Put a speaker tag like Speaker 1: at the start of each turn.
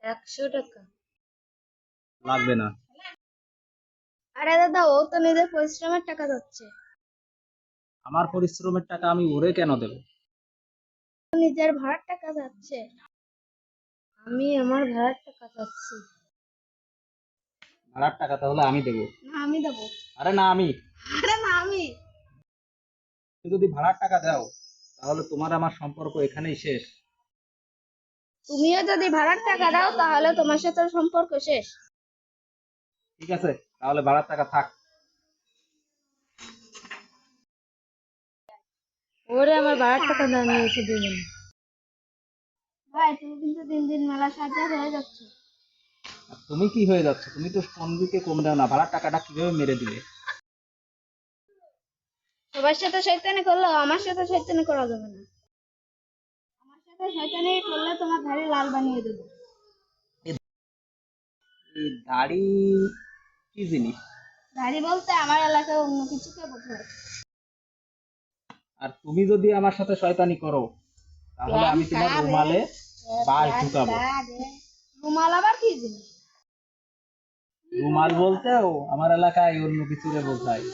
Speaker 1: 100 টাকা?
Speaker 2: লাগবে না।
Speaker 1: আরে দাদা, ও তো নিজের পরিশ্রমের টাকা যাচ্ছে।
Speaker 2: আমার পরিশ্রমের টাকা আমি ওরে কেন দেব?
Speaker 1: নিজের ভাড়ার টাকা যাচ্ছে। আমি আমার ভাড়ার টাকা চাচ্ছি।
Speaker 2: ভাড়ার টাকা তাহলে আমি দেবো।
Speaker 1: না, আমি দেবো।
Speaker 2: আরে না আমি।
Speaker 1: আরে না, আমি।
Speaker 2: তুমি যদি ভাড়ার টাকা দাও তাহলে তোমার আমার সম্পর্ক এখানেই শেষ।
Speaker 1: তুমিও যদি ভাড়ার টাকা দাও তাহলে তোমার সাথে সম্পর্ক শেষ।
Speaker 2: ঠিক আছে, তাহলে ভাড়ার টাকা থাক।
Speaker 1: ওরে আমার ভাড়ার টাকা না নিয়েছে দুজন। ভাই, তুমি কিন্তু দিন দিন মেলা সাজা হয়ে যাচ্ছ।
Speaker 2: আর তুমি কি হয়ে যাচ্ছ? তুমি তো কোন দিকে কম দাও না, ভাড়ার টাকাটা কিভাবে মেরে দিলে?
Speaker 1: সবার সাথে শয়তানি করলেও আমার সাথে শয়তানি করা যাবে না। আমার সাথে শয়তানি করলে তোমার ধাড়ি লাল বানিয়ে দেবো।
Speaker 2: এই দাড়ি কি জিনিস?
Speaker 1: ধাড়ি বলতে আমার এলাকায় অন্য কিছুকে বোঝায়।
Speaker 2: আর তুমি যদি আমার সাথে শয়তানি করো তাহলে আমি তোমার রুমালে বাঁশ ঢুকাবো।
Speaker 1: রুমাল আবার কি জিনিস?
Speaker 2: রুমাল বলতেও আমার এলাকায় অন্য কিছুরে বোঝায়।